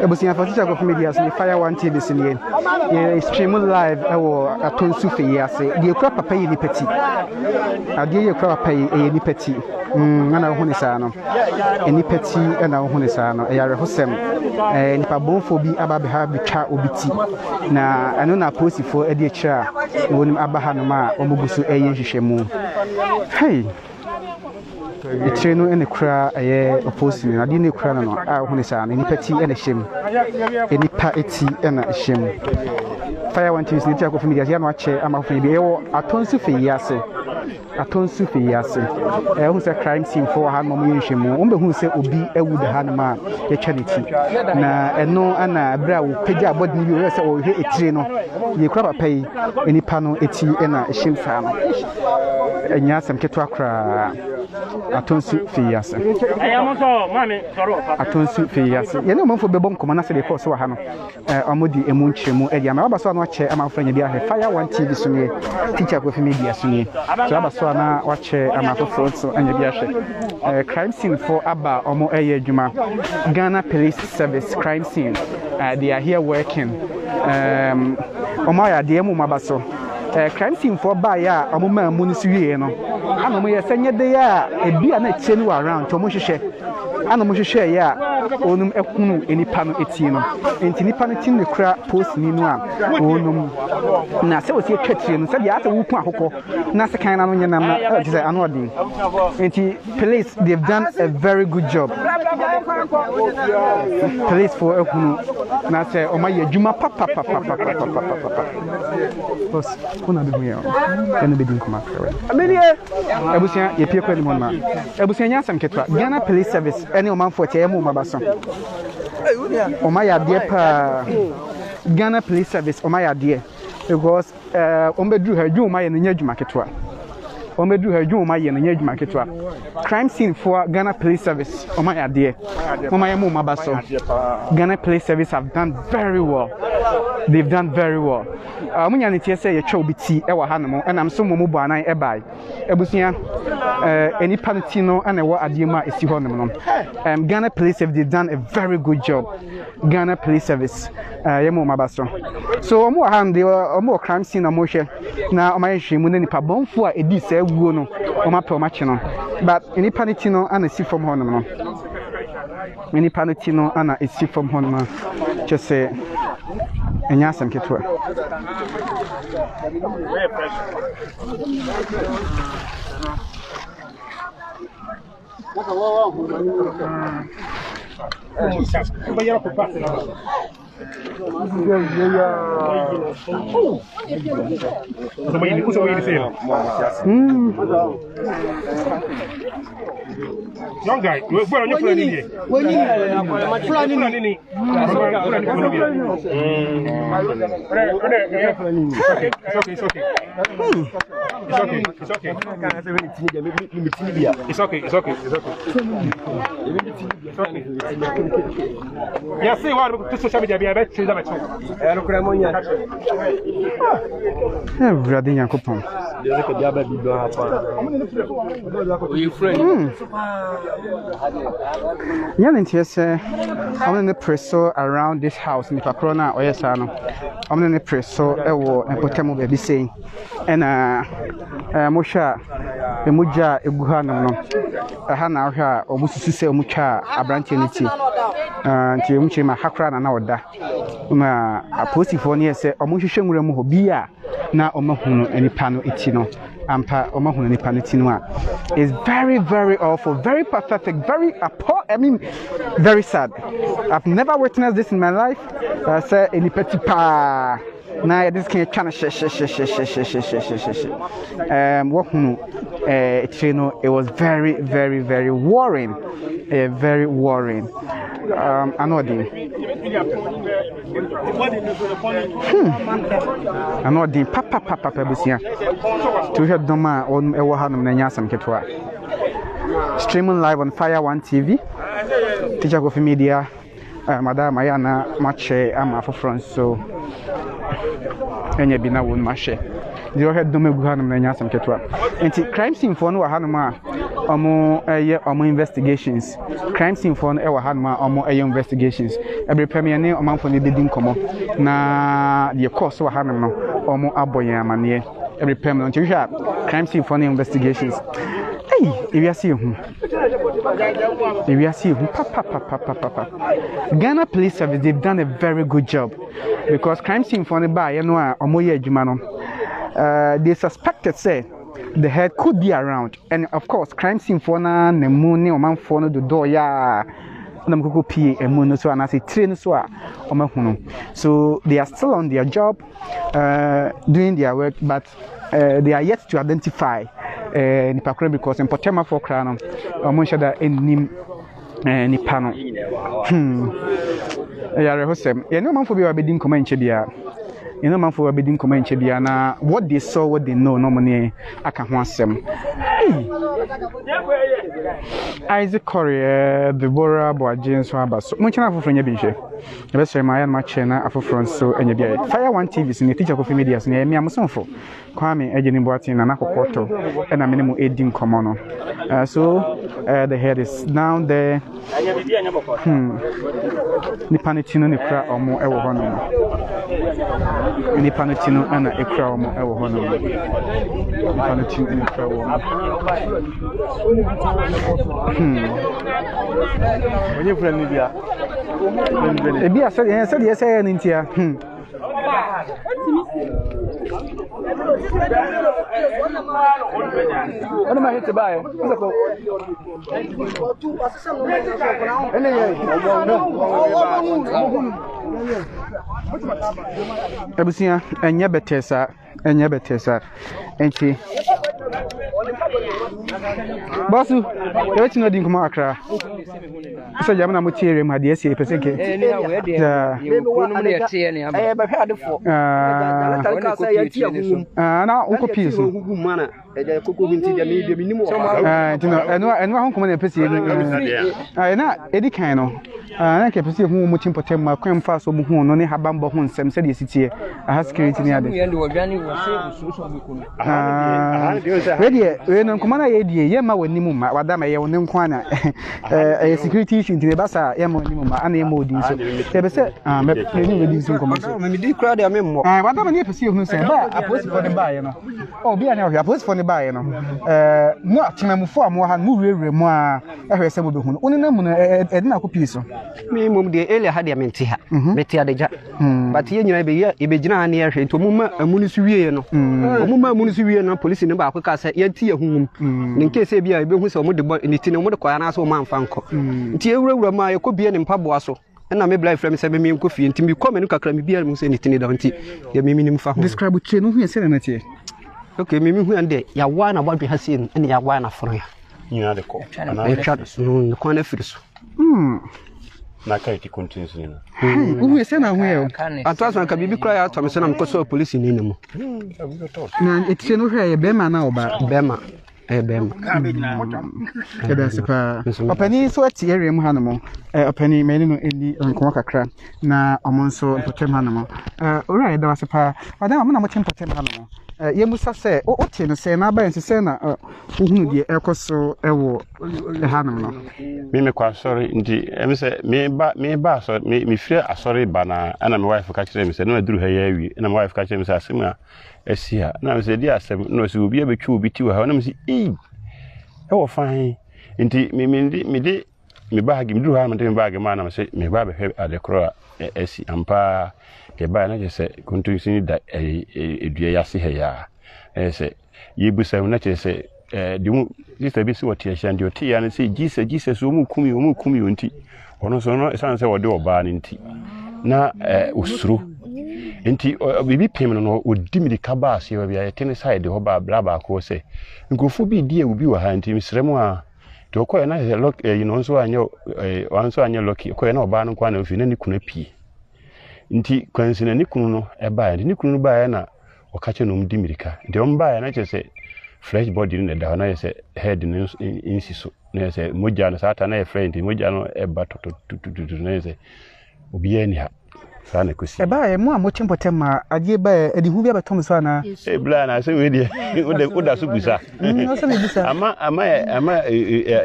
Ebusia for teacher of media so fire one TV sini ye stream live ewo Atonsu Feyiese de ekura papa yi ni peti ade ye ekura papa yi ni peti ana ho ni saa no eni peti ana ho ni saa no yare hosem nipa bonfo bi aba be ha bitwa obiti na eno na posifo e de ekira wonim aba ha no ma omugusu eye hwehwemu hey it's no any cry opposing. I didn't cry no. I want to any petty and a shame. Any party and a shame. Fire one teams need to go for me as young watch. I'm off maybe Atonsu Feyiese. Atonsu Feyiese. Who's a crime scene for a hand motion. Umbe who say Obi a wood handma a charity. Na and no Anna Brow Peja body you or a trainer. You crab pay any panel eti and a shame fan. And yes, I'm Ketuakra. Atonsu Feyiese. I am also mammy. Atonsu Feyiese. You know, for the bomb commander said before so hano. Amodi emunchemu ediama abaso na wache ama franya bia fire one TV sunye teacher of media sunye so abaso na wache ama front so anya bia crime scene for aba omo eye adwuma Ghana Police Service crime scene they are here working omo ya de emu mabaso crime scene for ba ya omo ma mu ni siwie no ana mo ye senye de ya ebia na chenu around to mo hwehwe ana mo hwehwe ya onum ekunu enipa no eti no enti nipa no tin ne kura post ni no a onum na se wosi etwetire no se bia ase wuku akoko na se kan na no nyenam na say ano odin enti police they've done a very good job police for ekunu na se o ma ye adwuma papa boss kuna de buya ene be din kuma amenie ebusia ye pie kwa ni mona ebusia nya asem ketwa Ghana Police Service ene o man for tie mu mabaso Omaya dear pa Ghana Police Service Omaya dear because Ombedru her Juma and Yajuma Ketua. Ombedru her Juma and Yajuma Ketua. Crime scene for Ghana Police Service Omaya dear Omaya Mabaso. Ghana Police Service have done very well. They've done very well. Munyanity say a chobiti ewa hanamo and I'm so mobile ebai. Ebusia any panitino and a wa adiema is Ghana Police Service they've done a very good job. Ghana Police Service yemo mabaso. So omo hand they omo crime scene amoshe na omayeshi muneni pa bonfo a edi se wuo no oma pe omache no but any panitino and a see from hono any panitino and a see from hono just say enya sam ketwa Young guy, we're on your planning here. It's okay. Yeah, see what social media be about to them. Brother Yakupon. I'm in the presso around this house in Pakrona or Yesano. I'm in the presso and Potemo baby saying, and Mosha, the Muja, Ebuhanum, a Hana, or Musu Mucha, a branchinity, and Timuchima Hakran and Oda. A postifone say, Omushin Removia, now Omahun and Pano Itino. Ampa Omahun and Panitinoa is very, very awful, very pathetic, very very sad. I've never witnessed this in my life. Say any petit pa. Now this can channel it was very, very, very worrying. Very worrying. Anodin. Anodin papa Busia. To hear Doma on Ewahanum Nanyasam Ketua. Streaming live on Fire One TV. Teacher of media. Madam Ayana Mache Ama for France so Enya bina won Mache. The head Domeguhanum Nanyasam Ketua. And crime scene for no Hanuma omo investigations crime scene for no e wa hanma omo investigations every premier ne omanfo ne bedi nkomo na the course wa hanam no omo aboyen amane every premier no hwa crime scene for no investigations hey if you see who papa Ghana Police Service, they've done a very good job because crime scene for the bar you know omo ye adwuma no they suspected say the head could be around, and of course, crime scene for na moon or man for the door ya. So they are still on their job, doing their work, but they are yet to identify Nipakura because in Potema for Crown, or Monshada in Nipano. Yeah, no man for your bedding comment, Chebia. You know, man for a bidding comment, Chebiana. What they saw, what they know, normally I can want them. Isaac Correa, Deborah, Boajames, Wabas. Much enough for your bench. The best of my machina, Afro France, so and your Fire One TV, in the teacher of media, near me, I'm so for Kwame, Eugene Boatin, and Apple Porto, and a minimum 18 common. So the head is down there. Nipanitino, Nipra, or more ever honor. Nipanitino, and a crow, more ever honor. Nipanitino, and a crow. When you friend Libya, I said yes, I am in here. What am I here to buy? Abusia, and Yabetesa, and she. Basu, you're not doing Kumaka. So, Yamana Mutirim had the essay, Peseke. Now, Uncle Peace. And one common episode. I know Eddie Cano. I can perceive whom much important my crime fast or who only have bamboo homes, some said it's here. I have security near the ready. When Commander Eddie, Yama, when Nimuma, Madame, I own Quana, a security issue to the Bassa, Yamo Nimuma, and Emo Diesel. They said, maybe some commercial. Maybe crowd their memoir. I want to perceive who said, I post for the buy, you know. Oh, be an area, post for the buy, you know. Not Timamufo, more had moved more. I heard some of the only number Edna Copiso. Me, the earlier had their mentia, Metia de Jack. But here you may be here, Ibejana near to Mumma, a Munisuiano. Mumma Munisuiano, police in the back, because I yet whom in case I be able to so much in the Tino Quanaso man Fanco. Tierra, my could be an Pabuaso. And I may blind from 7 million coffee and Timmy come and can be almost anything down tea. The minimum for describe what you know here, Serenity. Okay, Mimi, who and day, ya one about be has seen, and ya one for you. You are the call. I shot the corner first. Nakaiti continues. Who is saying, well, I thought I can be cry out to some police in Inimo. It's no hair, Bema now, but Bema. Openi so ati area mu hanamo openi meni no eni nko kakra na omonso potem hanamo ora da wasepa madam na mo tem potem hanamo yemusa se o tie no se na ba ense se na uhunu die ekoso ewo hanamo no me kwa sorry ndi emi se me ba so me fire asori ba na ana me wife ka kire me se na aduru ha ya wi na me wife ka kire me se asema esia na me se di asem no se obi abetwa obi ti wa na me se oh fine. Inti me bag me do ha me bag man na me say me ba be hwe adekro esi ampa ke ba na je say continue da edua ya se he ya say yebusa na che say di this be si what ya ndi oti ya na say Jesus o mu kumi onti ono so no san say wo de oba ni nti na usuru nti bibi pem no odi mi ka ba ase wa bia yetene side ho ba bra ba ko se nkofo bi die obi wa ha nti misremu a to ko na he lock nso anyo lock ko na oba no kwa na ofi na ni kuna pie nti kwansi na ni kunu no e ba ni kunu no ba na o ka che no mdi mirika nti o mba na che se fresh body ni da na se head ni insiso na se moja na sata na e friend moja no e ba to na se obi ani ha sana kusi eba e mo amochi mpotema adie ba edi hu bia betom so na bla na se we die oda so busa so me busa ama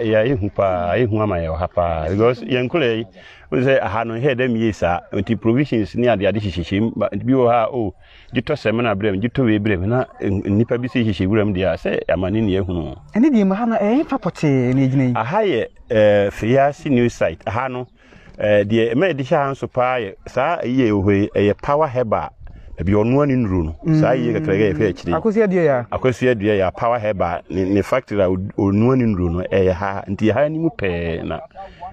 ya ihu pa ihu ama ya hapa because yankule we say aha no head am yesa anti provisions ni ade hihihim bi wo ha o gito semana brem gito we brem na nipa bi se hihihi brem dia se amani ne ehunu ene di ma na papote ne gina yi aha ye Feyiese new site aha no de me di sha hanso pa ye sa ye ohwe ye power heba bi onu ani nuru no sa ye kakra ye fe akiri akosi adua ya power heba ne factory onu ani nuru no ha nti ha ni mu pe na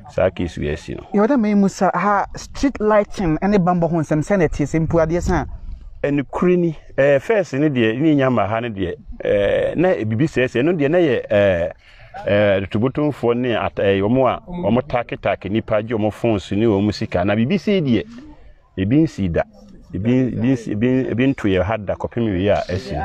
sa kesu yesi no yo da me musa ha street lighting ene bambo ho nsem senate sempu ade sa ene kuri ni first ne de ni nyama ha ne de na bibi sese no de na ye tubutumfo ne omo a omo take nipa je omo phones ni omo sika na bibi se de ebi nsida ebi nto ye hada kopemi wi a esi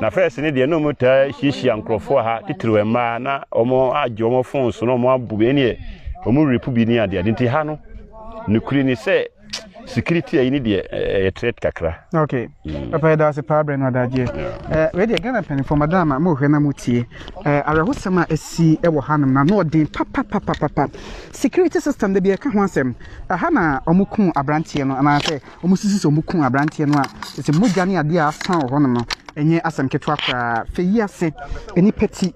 na first ne de no mo ta hihia nkrofo ha titiri ma na omo aje omo phones no omo abu eni omo repu ni ade nti ha no nukuri ni se security ayi ni de threat kakra okay papa da se pa brand da je we de gana pen for madam mo hwe na mutie arahusama asi e wo hanum na no den papa security system de bi ka ho asem ha na omukun abrantie no ana se omusisi omukun abrantie no a se mogya ne ade a san ho no enye asem keto akra Feyiese eni peti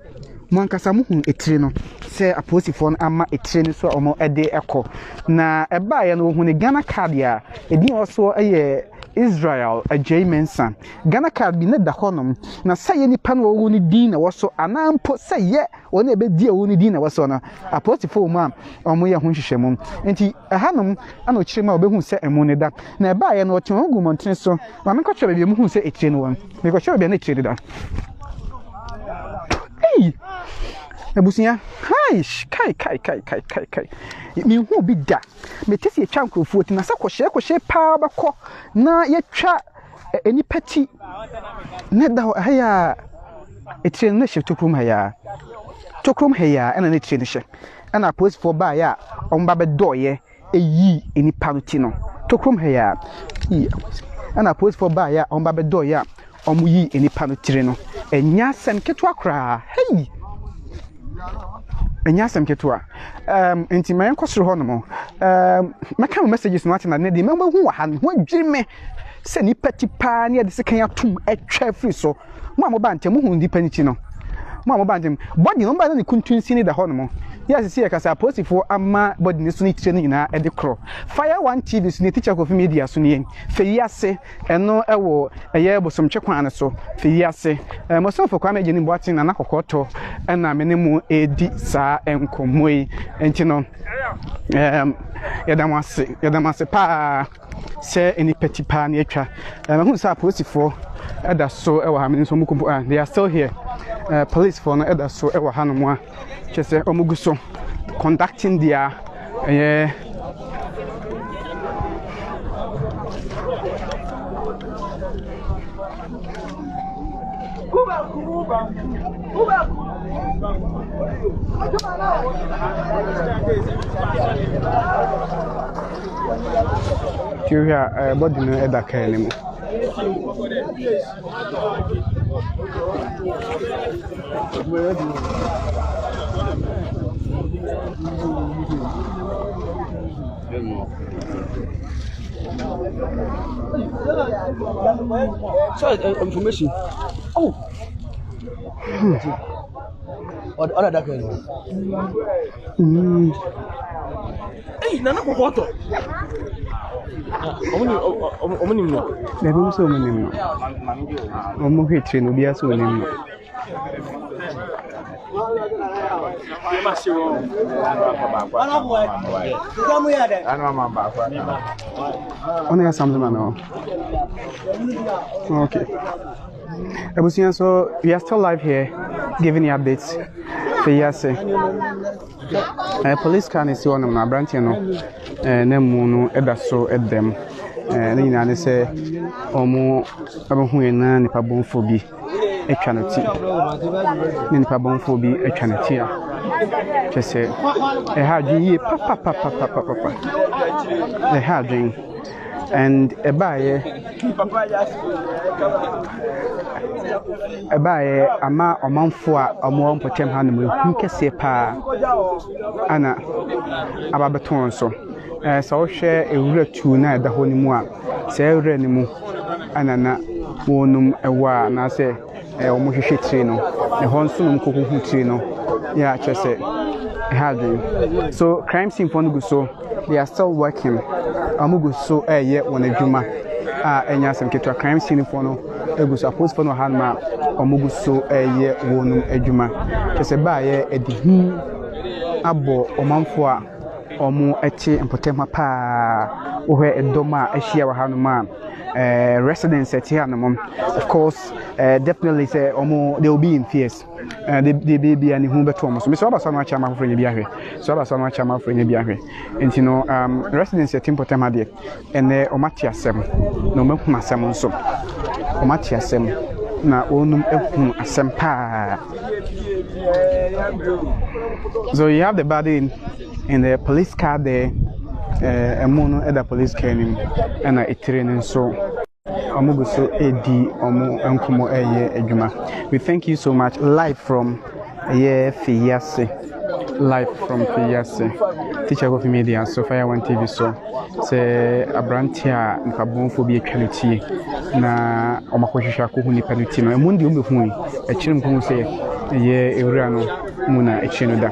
Mwankasa muhun etire no se aposifo no ama etire ni so omo ede ekọ na eba ye no hu ni Ghana card ya edi oso eye Israel Mensa Ghana card bi ne da honom na saye nipa no wo ni din na woso anampo saye wona ebedi wo ni din na woso na aposifo mu omo ye hu hwehwemu enti hanom ana okire ma obehu se emu ne da na eba ye no otin ogu montene so ma me kwatwe be mu hu se etire no won me kwatwe be na etire da Ebusia haish kai mi hu bi da metesi e twa nkrofo ti na sa kohye pa bako na ye twa eni pati ne da haya etire ne hye tokrom haya ena ne etire ne hye ena post for ba ya omba be doye eyi eni panuti no tokrom haya ena post for ba ya omba be doye omuyi eni panutire no enya sem keto akra hey enya sem keto enti man kwosoro ho no mo meka messages no atina ne di memba hu wa ha ho adwirime se ni pati pa ne de sekan atum etwa free so mo ba ntem hu ndi paniti no mo ba ntem body no ba na kuntunsi ni da ho no mo yes see ka sa postifo ama body ni so ni tire ni na e de kro fire one tv so ni teacher of media so ni Feyiese eno ewo eye bosomche kwan so Feyiese mo so for kwa meje ni boatin na nakokoto na menemu edi sa enkomoi enti no yadamase pa se eni peti pa na atwa hu sa postifo eda so ewo ha meni so mukumpu they are still here police for no eda so ewo ha no mo a chese omugu so conducting their Tuya body no eda ka ni mo So information. Oh. What that kind of? Hey, nana kokoto. Omuni no. Lebo so omuni no. Omo hetwe no bia so omuni no. Ona ya samzuma no. Okay. Ebusian, so we are still live here giving you updates. Feyiese. Police car is one of my branch, you know. Nemu eda so edem. Ni na ne se omo abahu ena nipa bonfo bi etwa no ti. Ni nipa bonfo bi etwa no ti a. Chese ha dwen yi papa. Ha dwen. and ebaye ama omanfo a omo mpotem ha no mu kese pa ana ababeton so so wo hwe ewura tu na eda ho ni mu a se ewura ni mu ana na wonum ewa na se omo hwehwe tire no ne ho nso num kokohu tire no ya chese so crime scene for no so they are still working amugo so ye won adwuma enya asem keto crime scene for no egu so post for no hanma amugo so ye wonum adwuma chese ba ye edihu abo omanfo a omo eche mpotem pa wo edoma ahia wa hanuma residents at here of course definitely say they will be in fears they be and who beto so me so aba so no chama for bi ahwe so aba so no chama for bi ahwe and you know residents at important ade and omati asem no mehu asem nso omati asem na onum ehu asem pa. So you have the body in the police car there. Mono at the police came and I training so Amuguso Edi Omo Enkumo Ejuma. We thank you so much. Live from Feyiese. Live from Feyiese. Teacher of media, so Fire One TV so say Abrantia Nkabon for be a quality na Omakosha Kuhuni Panuti. No Mundi Umuhuni, a children say Eurano Muna Echinoda.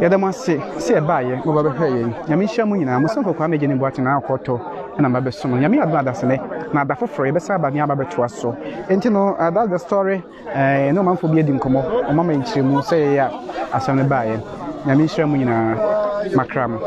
Yada must say buy over her. Yamisha Munina, Musanko Kamajin Boatin now Koto, and I'm Babesum. Yami Adasane, not the for free, Besaba Niaba to us so. And you know, that's the story. No man for being como, or Mamma in Chimu say, as on the buy. Yamisha Munina Macram.